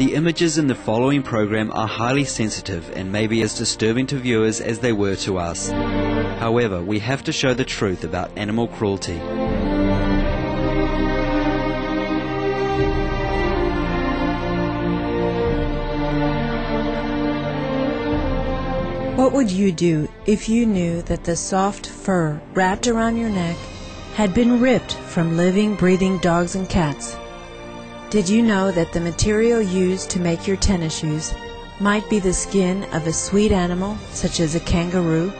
The images in the following program are highly sensitive and may be as disturbing to viewers as they were to us. However, we have to show the truth about animal cruelty. What would you do if you knew that the soft fur wrapped around your neck had been ripped from living, breathing dogs and cats? Did you know that the material used to make your tennis shoes might be the skin of a sweet animal such as a kangaroo?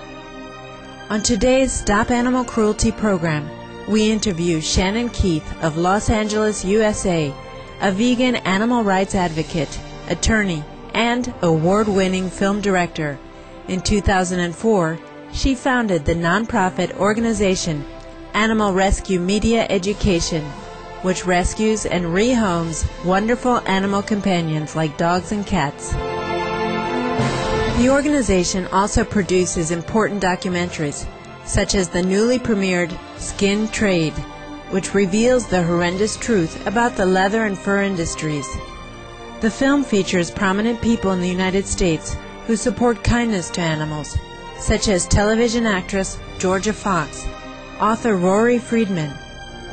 On today's Stop Animal Cruelty program, we interview Shannon Keith of Los Angeles, USA, a vegan animal rights advocate, attorney, and award-winning film director. In 2004, she founded the nonprofit organization Animal Rescue Media Education, which rescues and rehomes wonderful animal companions like dogs and cats. The organization also produces important documentaries, such as the newly premiered Skin Trade, which reveals the horrendous truth about the leather and fur industries. The film features prominent people in the United States who support kindness to animals, such as television actress Georgia Fox, author Rory Friedman,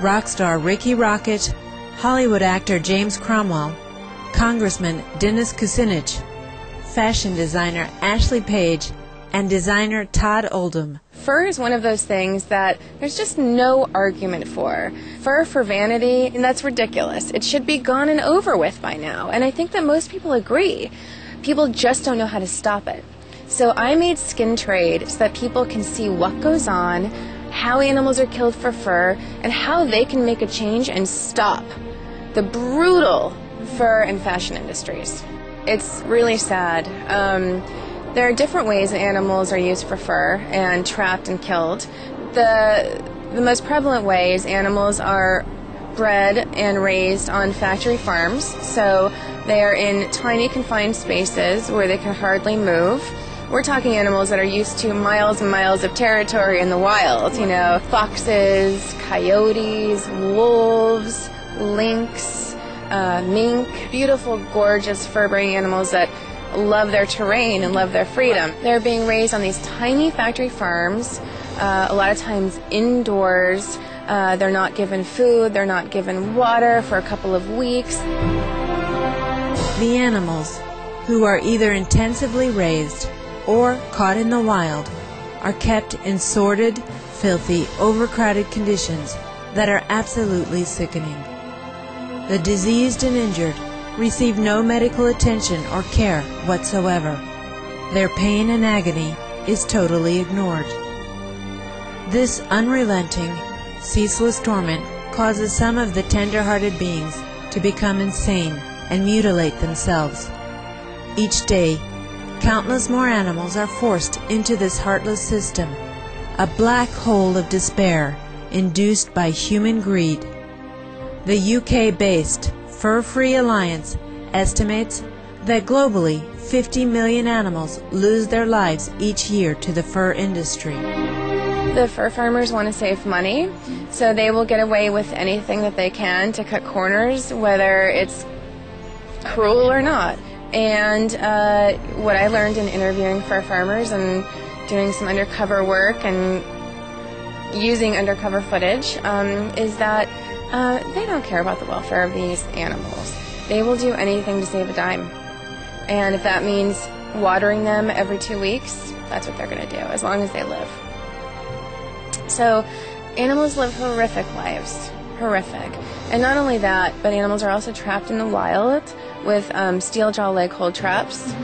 rock star Ricky Rocket, Hollywood actor James Cromwell, Congressman Dennis Kucinich, fashion designer Ashley Page, and designer Todd Oldham. Fur is one of those things that there's just no argument for. Fur for vanity, and that's ridiculous. It should be gone and over with by now, and I think that most people agree. People just don't know how to stop it. So I made Skin Trade so that people can see what goes on, how animals are killed for fur, and how they can make a change and stop the brutal fur and fashion industries. It's really sad. There are different ways that animals are used for fur and trapped and killed. The most prevalent way is animals are bred and raised on factory farms, so they are in tiny confined spaces where they can hardly move. We're talking animals that are used to miles and miles of territory in the wild, you know, foxes, coyotes, wolves, lynx, mink, beautiful, gorgeous fur-bearing animals that love their terrain and love their freedom. They're being raised on these tiny factory farms, a lot of times indoors. They're not given food, they're not given water for a couple of weeks. The animals, who are either intensively raised or caught in the wild, are kept in sordid, filthy, overcrowded conditions that are absolutely sickening. The diseased and injured receive no medical attention or care whatsoever. Their pain and agony is totally ignored. This unrelenting, ceaseless torment causes some of the tender-hearted beings to become insane and mutilate themselves. Each day, countless more animals are forced into this heartless system, a black hole of despair induced by human greed. The UK-based Fur-Free Alliance estimates that globally 50 million animals lose their lives each year to the fur industry. The fur farmers want to save money, so they will get away with anything that they can to cut corners, whether it's cruel or not. And what I learned in interviewing fur farmers and doing some undercover work and using undercover footage is that they don't care about the welfare of these animals. They will do anything to save a dime. And if that means watering them every 2 weeks, that's what they're going to do, as long as they live. So animals live horrific lives, horrific. And not only that, but animals are also trapped in the wild with steel jaw leg hold traps,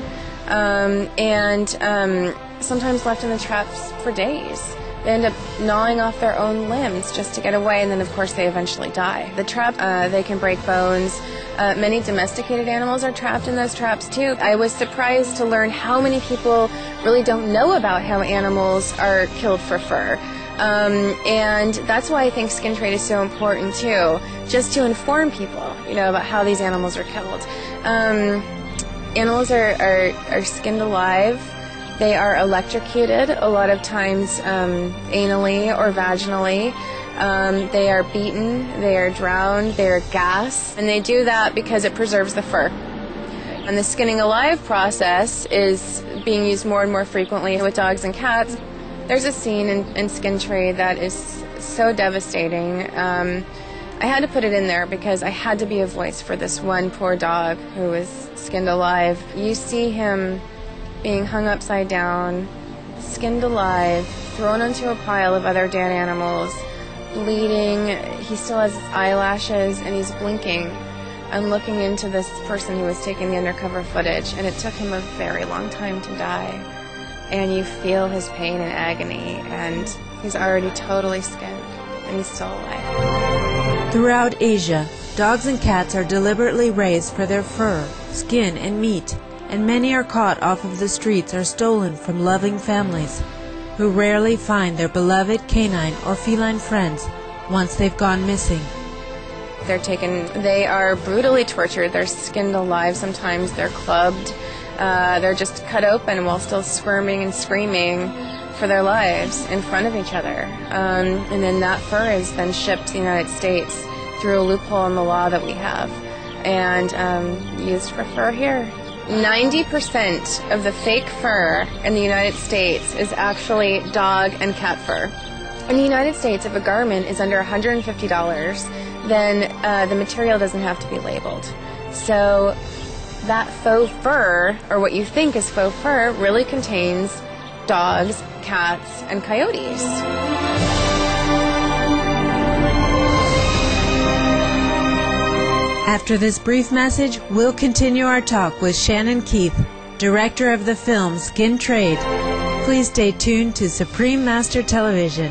and sometimes left in the traps for days. They end up gnawing off their own limbs just to get away, and then of course they eventually die. The trap, they can break bones. Many domesticated animals are trapped in those traps too. I was surprised to learn how many people really don't know about how animals are killed for fur. And that's why I think Skin Trade is so important too, just to inform people, you know, about how these animals are killed. Animals are skinned alive. They are electrocuted, a lot of times anally or vaginally. They are beaten, they are drowned, they are gassed, and they do that because it preserves the fur. And the skinning alive process is being used more and more frequently with dogs and cats. There's a scene in Skin Trade that is so devastating. I had to put it in there because I had to be a voice for this one poor dog who was skinned alive. You see him being hung upside down, skinned alive, thrown onto a pile of other dead animals, bleeding. He still has his eyelashes and he's blinking and looking into this person who was taking the undercover footage, and it took him a very long time to die. And you feel his pain and agony, and he's already totally skinned, and he's still alive. Throughout Asia, dogs and cats are deliberately raised for their fur, skin, and meat, and many are caught off of the streets or stolen from loving families, who rarely find their beloved canine or feline friends once they've gone missing. They are brutally tortured. They're skinned alive. Sometimes they're clubbed. They're just cut open while still squirming and screaming for their lives in front of each other. And then that fur is then shipped to the United States through a loophole in the law that we have and used for fur here. 90% of the fake fur in the United States is actually dog and cat fur. In the United States, if a garment is under $150, then the material doesn't have to be labeled. So that faux fur, or what you think is faux fur, really contains dogs, cats, and coyotes. After this brief message, we'll continue our talk with Shannon Keith, director of the film Skin Trade. Please stay tuned to Supreme Master Television.